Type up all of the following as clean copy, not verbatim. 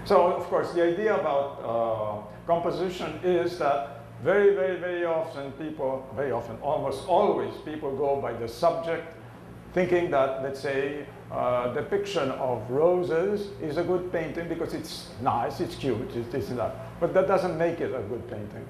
So, of course, the idea about composition is that very often people, almost always, people go by the subject, thinking that, let's say, depiction of roses is a good painting because it's nice, it's cute, it's that. But that doesn't make it a good painting.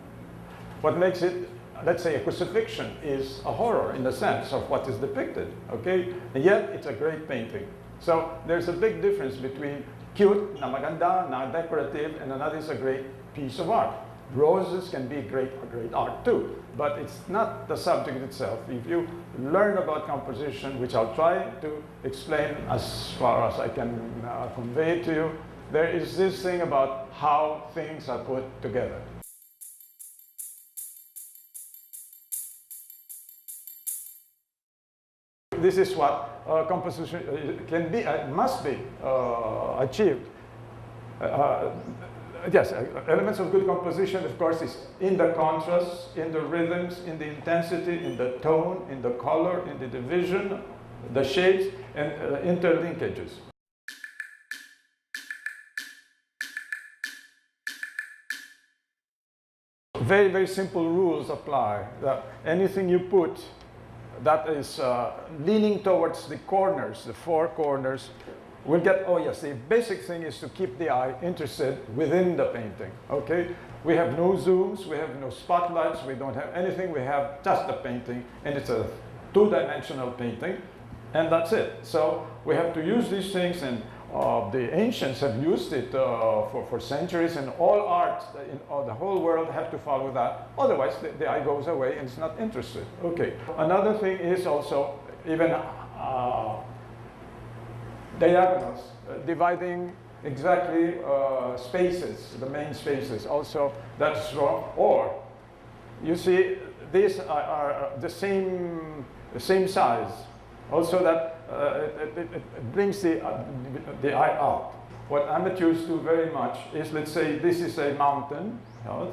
What makes it, let's say, a crucifixion is a horror in the sense of what is depicted, okay? And yet, it's a great painting. So there's a big difference between cute, na maganda, na decorative, and another is a great piece of art. Roses can be great art too, but it's not the subject itself. If you learn about composition, which I'll try to explain as far as I can convey to you, there is this thing about how things are put together. This is what composition can be, must be achieved. Yes, elements of good composition, of course, is in the contrast, in the rhythms, in the intensity, in the tone, in the color, in the division, the shapes, and interlinkages. Very simple rules apply. Anything you put that is leaning towards the corners, the four corners, we'll get, oh yes, the basic thing is to keep the eye interested within the painting, okay? We have no zooms, we have no spotlights, we don't have anything, we have just the painting, and it's a two-dimensional painting, and that's it. So we have to use these things, and the ancients have used it for centuries, and all art in the whole world have to follow that. Otherwise, the eye goes away and it's not interested. Okay. Another thing is also even diagonals, dividing exactly spaces, the main spaces. Also, that's wrong. Or you see, these are the same size. Also, that it brings the eye out. What amateurs do very much is, let's say this is a mountain,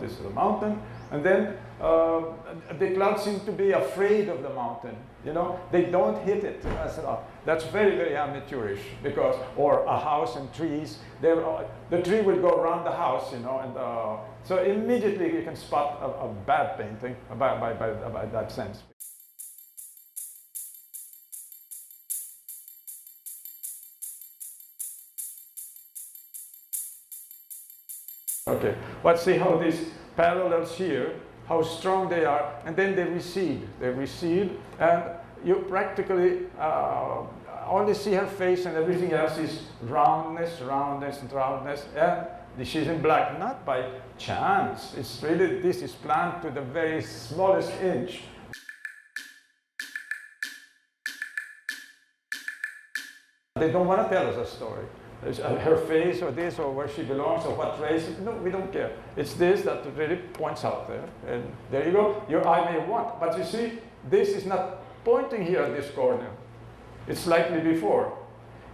this is a mountain, and then the clouds seem to be afraid of the mountain. You know, they don't hit it. That's very amateurish, because, or a house and trees, the tree will go around the house, you know, and so immediately you can spot a bad painting by that sense. Okay, let's see how these parallels here, how strong they are, and then they recede. They recede, and you practically only see her face, and everything else is roundness, and she's in black, not by chance. It's really, this is planned to the very smallest inch. They don't want to tell us a story. Her face, or this, or where she belongs, or what race. No, we don't care. It's this that really points out there. And there you go. Your eye may want. But you see, this is not pointing here at this corner. It's slightly before.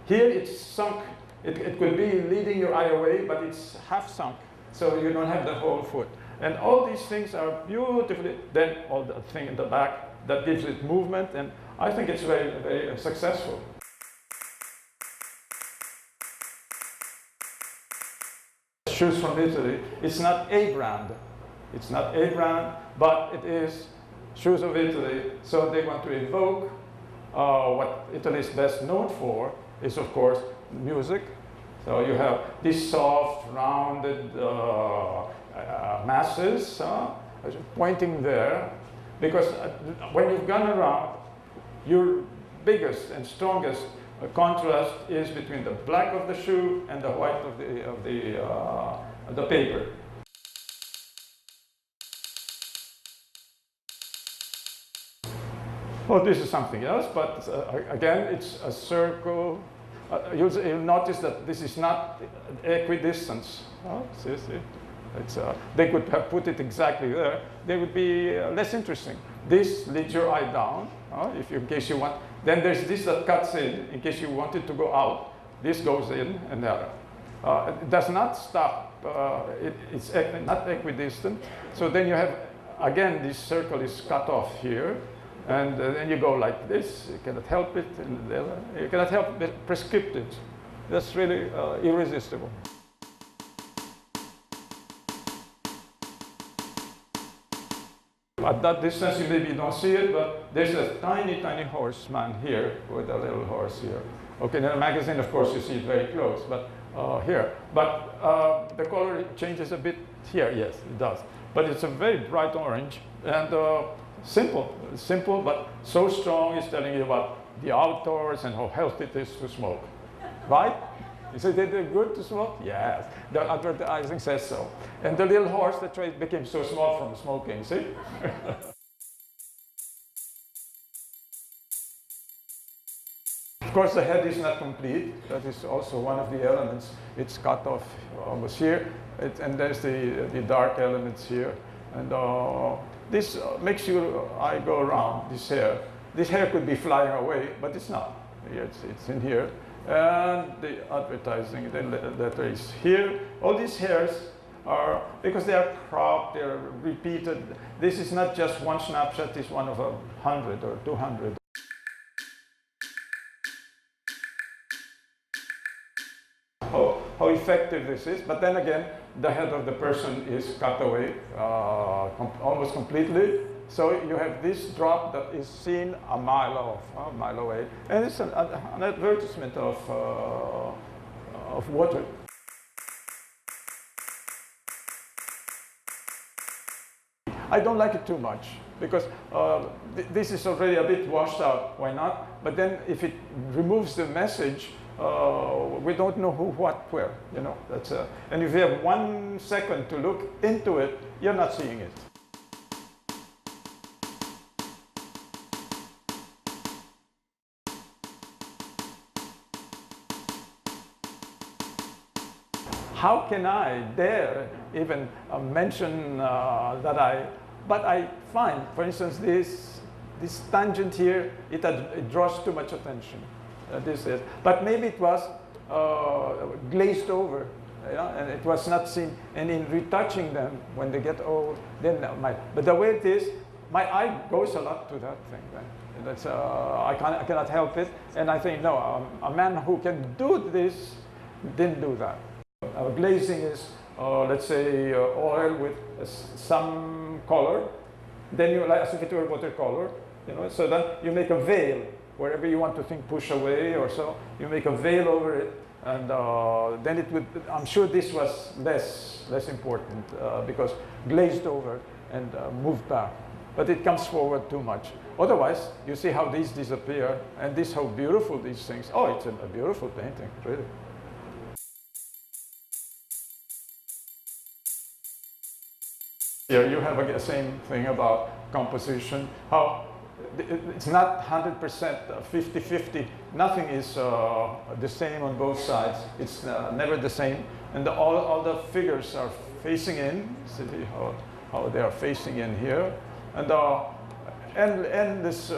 Here it's sunk. It could be leading your eye away, but it's half sunk. So you don't have the whole foot. And all these things are beautifully, then all the thing in the back that gives it movement. And I think it's very successful. Shoes from Italy. It's not a brand. It's not a brand, but it is shoes of Italy. So they want to evoke what Italy is best known for is, of course, music. So you have these soft, rounded masses pointing there, because when you've gone around, your biggest and strongest contrast is between the black of the shoe and the white of the paper. Well, this is something else, but again, it's a circle. You'll notice that this is not equidistance. See? They could have put it exactly there. They would be less interesting. This leads your eye down, in case you want. Then there's this that cuts in case you want it to go out. This goes in, and it does not stop. It's not equidistant. So then you have, again, this circle is cut off here. And then you go like this. You cannot help it. And you cannot help it. Prescriptive. That's really irresistible. At that distance, you maybe don't see it, but there's a tiny, tiny horseman here with a little horse here. Okay, in the magazine, of course, you see it very close, but here. But the color changes a bit here, yes, it does. But it's a very bright orange and simple, but so strong. It's telling you about the outdoors and how healthy it is to smoke, right? Is it good to smoke? Yes, the advertising says so. And the little horse, the trait became so small from smoking, see? Of course, the head is not complete. That is also one of the elements. It's cut off almost here, and there's the dark elements here. And this makes your eye go around, this hair. This hair could be flying away, but it's not. It's in here. And the advertising, the letter is here. All these hairs are, because they are cropped, they are repeated. This is not just one snapshot, it's one of 100 or 200. How effective this is, but then again, the head of the person is cut away almost completely. So you have this drop that is seen a mile off, a mile away, and it's an advertisement of water. I don't like it too much because this is already a bit washed out. Why not? But then if it removes the message, we don't know who, what, where. You know, that's and if you have 1 second to look into it, you're not seeing it. How can I dare even mention that but I find, for instance, this tangent here, it draws too much attention. But maybe it was glazed over, and it was not seen. And in retouching them, when they get old, then but the way it is, my eye goes a lot to that thing. Then. That's, I cannot help it. And I think, no, a man who can do this didn't do that. Glazing is, let's say, oil with some color. Then you, like as if it were watercolor, so then you make a veil. Wherever you want to think push away or so, you make a veil over it, and then it would, I'm sure this was less important because glazed over and moved back. But it comes forward too much. Otherwise, you see how these disappear, and this, how beautiful these things. Oh, it's a beautiful painting, really. Here you have the same thing about composition, how it's not 100%, 50-50. Nothing is the same on both sides. It's never the same. And all the figures are facing in. See how they are facing in here. And this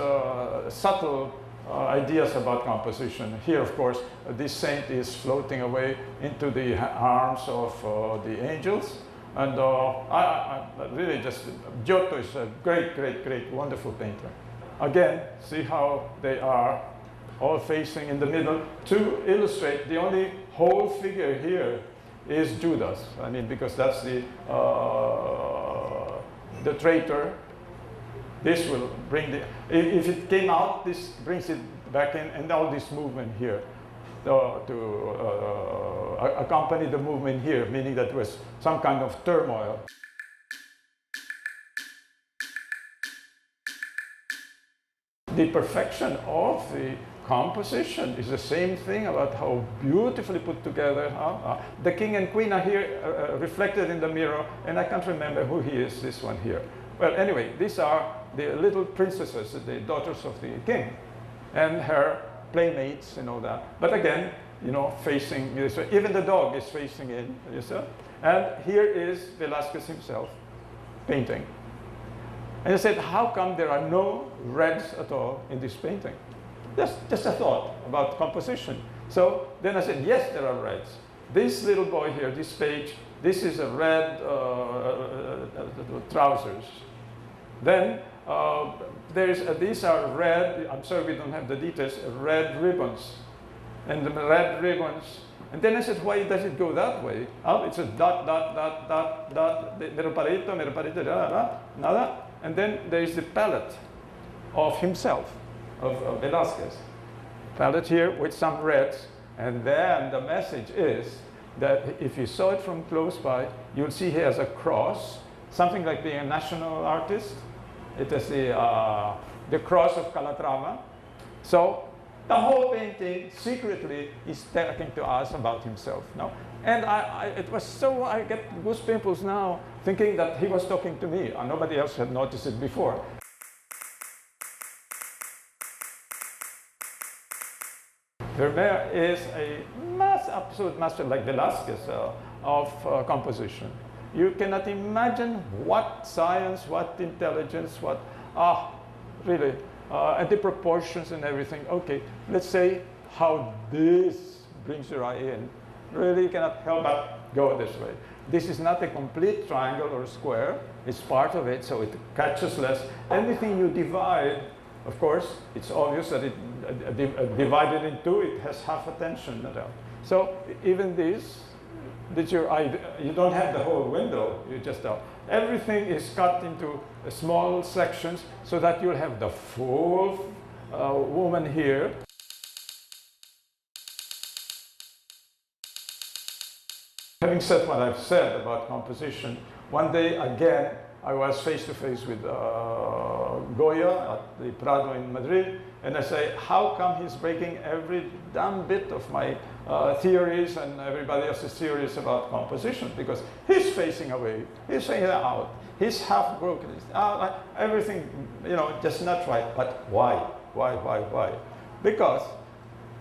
subtle ideas about composition. Here, of course, this saint is floating away into the arms of the angels. And I really just, Giotto is a great, wonderful painter. Again, see how they are all facing in the middle. To illustrate, the only whole figure here is Judas. I mean, because that's the traitor. This will bring the, if it came out, this brings it back in, and all this movement here to accompany the movement here, meaning that there was some kind of turmoil. The perfection of the composition is the same thing about how beautifully put together. The king and queen are here reflected in the mirror, and I can't remember who he is, this one here. Well, anyway, these are the little princesses, the daughters of the king, and her playmates and all that. But again, facing this way. Even the dog is facing in, you see? And here is Velázquez himself painting. And I said, how come there are no reds at all in this painting? Just a thought about composition. So then I said, yes, there are reds. This little boy here, this page, this is a red trousers. Then these are red, I'm sorry we don't have the details, red ribbons. And the red ribbons. And then I said, why does it go that way? Oh, it's a dot, meron pa rito, nada. And then there is the palette of himself, of Velázquez. Palette here with some reds. And then the message is that if you saw it from close by, you'll see he has a cross, something like being a national artist. It is the cross of Calatrava. So the whole painting secretly is talking to us about himself. No? And it was so, I get goose pimples now thinking that he was talking to me. And nobody else had noticed it before. Vermeer is a absolute master, like Velázquez, of composition. You cannot imagine what science, what intelligence, what, really, and the proportions and everything. Okay, let's say how this brings your eye in. Really, you cannot help but go this way. This is not a complete triangle or square. It's part of it, so it catches less. Anything you divide, of course, it's obvious that it divided in two, it has half attention. So even this, your eye, you don't have the whole window. You just everything is cut into small sections so that you'll have the full woman here. Having said what I've said about composition, one day again I was face to face with Goya at the Prado in Madrid, and I say, how come he's breaking every damn bit of my theories and everybody else's theories about composition? Because he's facing away, he's facing out, he's half broken, everything, you know, just not right. But why? Why? Because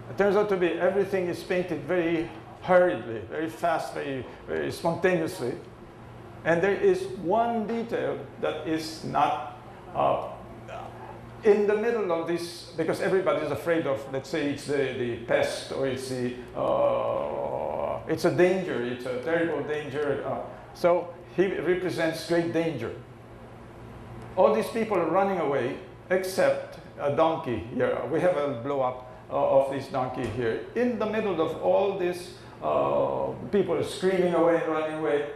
it turns out to be everything is painted very hurriedly, very fast, very spontaneously. And there is one detail that is not in the middle of this, because everybody is afraid of, let's say it's the pest, or it's a danger, it's a terrible danger. So he represents great danger. All these people are running away, except a donkey here. We have a blow up of this donkey here. In the middle of all these people are screaming away and running away.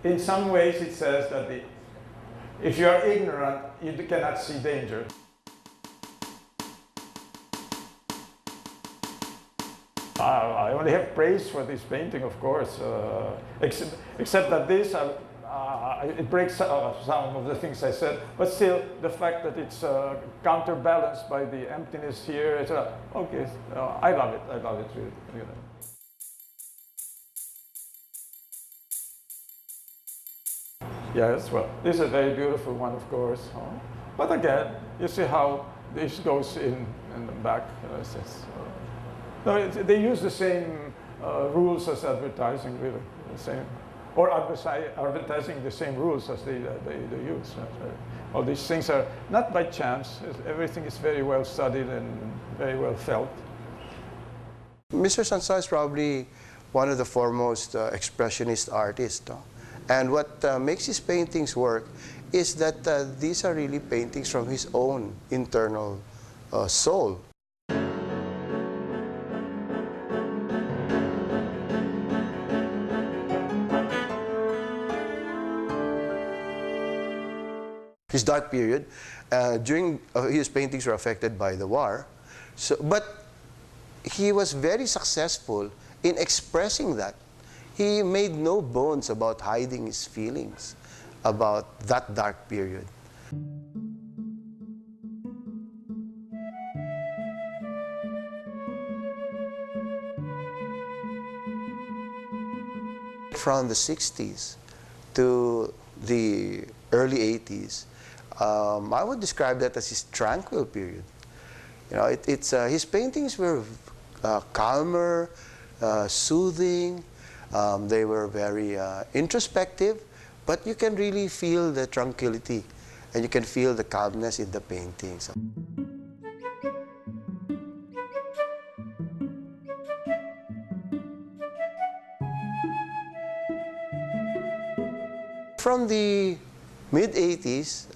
In some ways it says that if you are ignorant, you cannot see danger. I only have praise for this painting, of course, except that this, it breaks some of the things I said, but still the fact that it's counterbalanced by the emptiness here, it's, okay, I love it really. You know. Yes, well, this is a very beautiful one, of course. But again, you see how this goes in the back. No, they use the same rules as advertising, really, the same, or advertising the same rules as they use. All these things are not by chance. Everything is very well studied and very well felt. Mr. Sanso is probably one of the foremost expressionist artists. And what makes his paintings work is that these are really paintings from his own internal soul. His dark period, during his paintings were affected by the war, but he was very successful in expressing that. He made no bones about hiding his feelings about that dark period. From the 60s to the early 80s, I would describe that as his tranquil period. You know, his paintings were calmer, soothing. They were very introspective, but you can really feel the tranquility and you can feel the calmness in the paintings. From the mid-80s,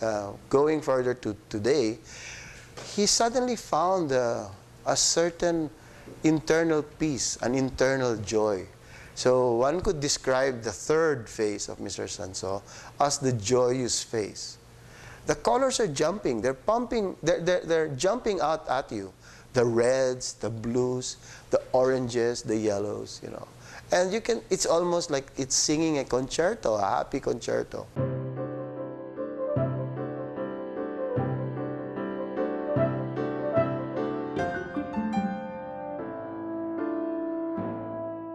going further to today, he suddenly found a certain internal peace, an internal joy. So one could describe the third phase of Mr. Sanso as the joyous phase. The colors are jumping. They're pumping. They're jumping out at you. The reds, the blues, the oranges, the yellows. You know, and you can. It's almost like it's singing a concerto, a happy concerto.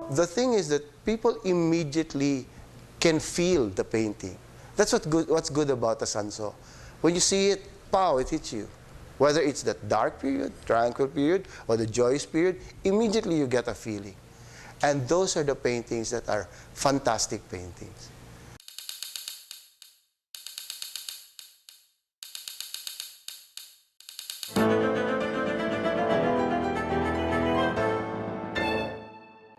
The thing is that people immediately can feel the painting. That's what's good about the Sanso. When you see it, pow, it hits you. Whether it's that dark period, tranquil period, or the joyous period, immediately you get a feeling. And those are the paintings that are fantastic paintings.